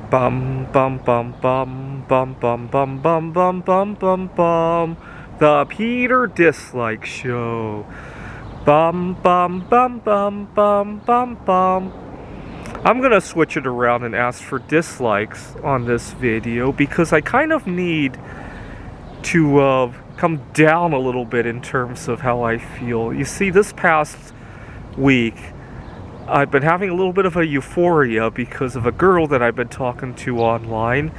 Bum bum bum bum bum bum bum bum bum bum bum bum. The Peter Dislike Show. Bum bum bum bum bum bum bum. I'm gonna switch it around and ask for dislikes on this video because I kind of need to come down a little bit in terms of how I feel. You see, this past week I've been having a little bit of a euphoria because of a girl that I've been talking to online,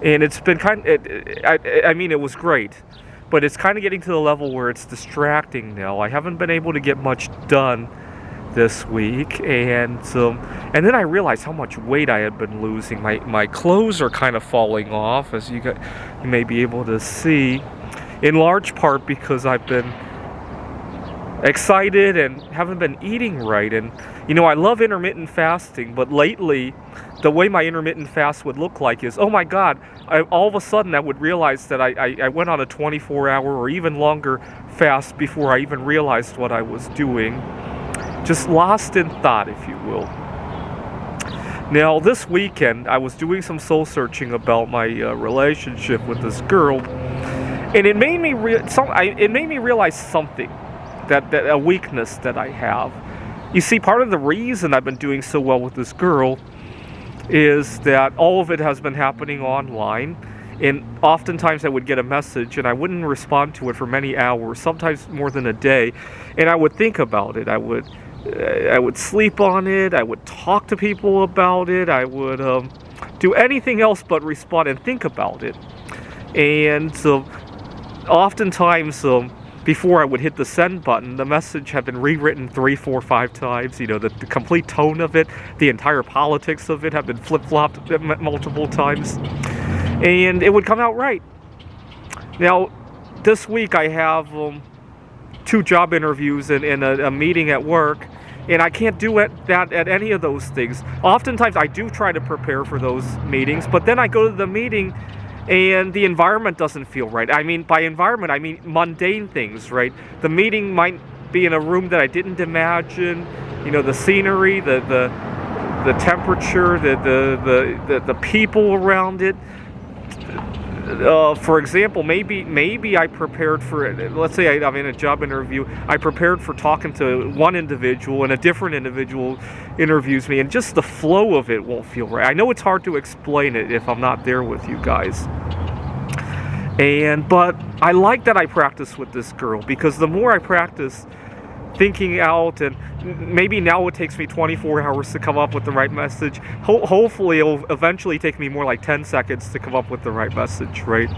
and it's been I mean, it was great, but it's kind of getting to the level where it's distracting now. I haven't been able to get much done this week, and then I realized how much weight I had been losing. My clothes are kind of falling off, as you may be able to see, in large part because I've been excited and haven't been eating right. And you know, I love intermittent fasting, but lately the way my intermittent fast would look like is, oh my god, all of a sudden I would realize that I went on a 24-hour or even longer fast before I even realized what I was doing. Just lost in thought, if you will. Now, this weekend I was doing some soul searching about my relationship with this girl, and it made me realize something, that a weakness that I have. You see, part of the reason I've been doing so well with this girl is that all of it has been happening online, and oftentimes I would get a message and I wouldn't respond to it for many hours, sometimes more than a day, and I would think about it. I would sleep on it, I would talk to people about it, I would do anything else but respond and think about it. And oftentimes before I would hit the send button, the message had been rewritten 3, 4, 5 times. You know, the complete tone of it, the entire politics of it have been flip-flopped multiple times, and it would come out right. Now, this week I have 2 job interviews and a meeting at work, and I can't do that at any of those things. Oftentimes I do try to prepare for those meetings, but then I go to the meeting and the environment doesn't feel right. I mean, by environment, I mean mundane things, right? The meeting might be in a room that I didn't imagine. You know, the scenery, the temperature, the people around it. For example, maybe I prepared for, let's say I'm in a job interview, I prepared for talking to one individual and a different individual interviews me, and just the flow of it won't feel right. I know it's hard to explain it if I'm not there with you guys. But I like that I practice with this girl, because the more I practice thinking out, and maybe now it takes me 24 hours to come up with the right message. Hopefully it'll eventually take me more like 10 seconds to come up with the right message, right?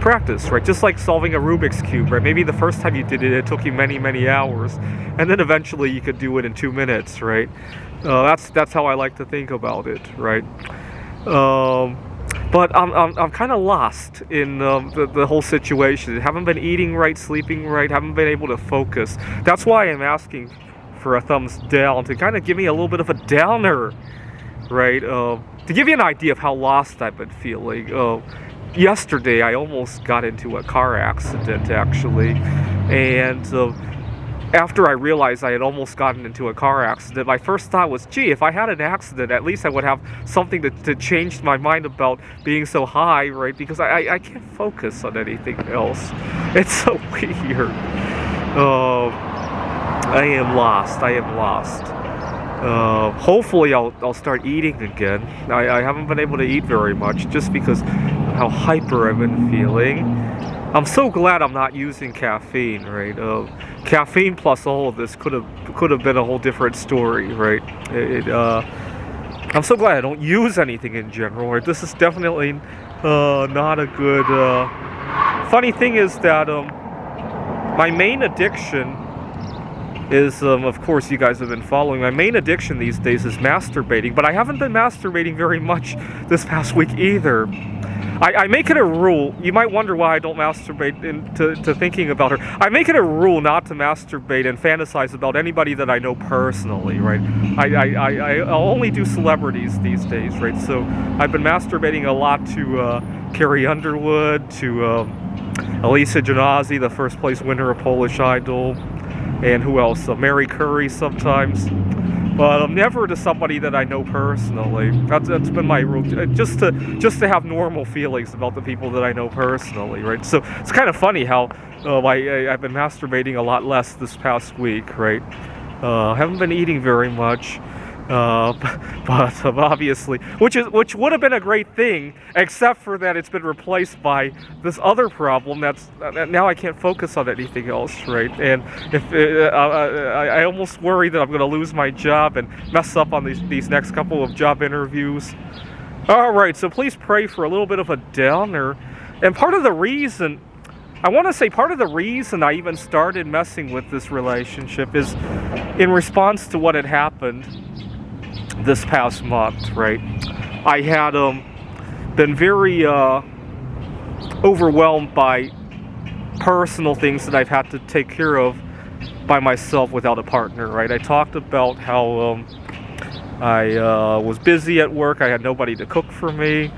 Practice, right? Just like solving a Rubik's Cube, right? Maybe the first time you did it, it took you many, many hours, and then eventually you could do it in 2 minutes, right? That's how I like to think about it, right? But I'm kind of lost in the whole situation. Haven't been eating right, sleeping right, haven't been able to focus. That's why I'm asking for a thumbs down, to kind of give me a little bit of a downer, right? To give you an idea of how lost I've been feeling. Yesterday I almost got into a car accident, actually, and after I realized I had almost gotten into a car accident, my first thought was, gee, if I had an accident, at least I would have something to change my mind about being so high, right? Because I can't focus on anything else. It's so weird. I am lost. Hopefully I'll start eating again. I haven't been able to eat very much just because how hyper I've been feeling. I'm so glad I'm not using caffeine, right? Caffeine plus all of this could have been a whole different story, right? I'm so glad I don't use anything in general, right? This is definitely not a good... Funny thing is that my main addiction is, of course, you guys have been following, my main addiction these days is masturbating, but I haven't been masturbating very much this past week either. I make it a rule. You might wonder why I don't masturbate into thinking about her. I make it a rule not to masturbate and fantasize about anybody that I know personally, right? I'll only do celebrities these days, right? So I've been masturbating a lot to Carrie Underwood, to Elisa Genasi, the first place winner of Polish Idol, and who else? Mary Curry sometimes. but never to somebody that I know personally. That's been my rule, just to have normal feelings about the people that I know personally, right? So it's kind of funny how I've been masturbating a lot less this past week, right? Haven't been eating very much. But obviously, which would have been a great thing, except for that it's been replaced by this other problem that now I can't focus on anything else, right? And if I almost worry that I'm going to lose my job and mess up on these next couple of job interviews. All right, so please pray for a little bit of a downer, and part of the reason I even started messing with this relationship is in response to what had happened this past month, right? I had been very overwhelmed by personal things that I've had to take care of by myself without a partner, right? I talked about how I was busy at work. I had nobody to cook for me.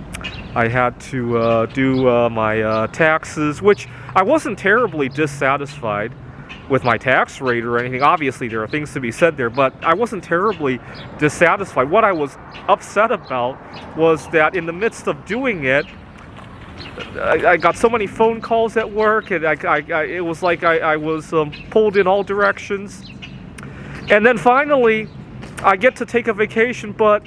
I had to do my taxes, which I wasn't terribly dissatisfied with my tax rate or anything. Obviously, there are things to be said there, but I wasn't terribly dissatisfied. What I was upset about was that in the midst of doing it, I got so many phone calls at work, and it was like I was pulled in all directions. And then finally, I get to take a vacation, but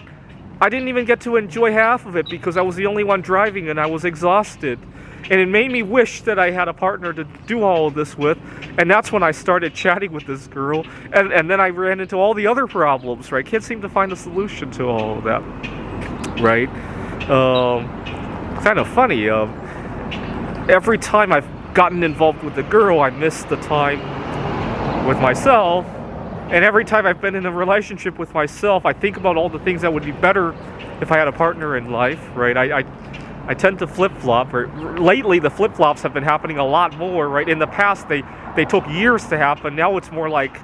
I didn't even get to enjoy half of it because I was the only one driving and I was exhausted. And it made me wish that I had a partner to do all of this with. And that's when I started chatting with this girl. And then I ran into all the other problems, right? Can't seem to find a solution to all of that, right? Kind of funny. Every time I've gotten involved with a girl, I miss the time with myself. And every time I've been in a relationship with myself, I think about all the things that would be better if I had a partner in life, right? I tend to flip-flop. Lately, the flip-flops have been happening a lot more, right? In the past, they took years to happen. Now it's more like,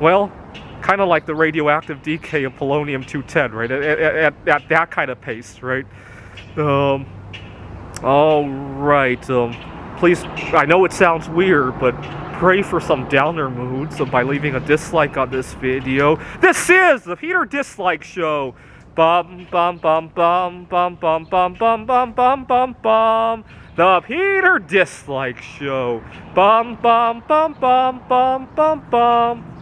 well, kind of like the radioactive decay of polonium-210, right? At that kind of pace, right? All right. Please, I know it sounds weird, but pray for some downer moods by leaving a dislike on this video. This is the Peter Dislike Show. Bum bum bum bum bum bum bum bum bum bum bum bum. The Peter Dislike Show. Bum bum bum bum bum bum bum.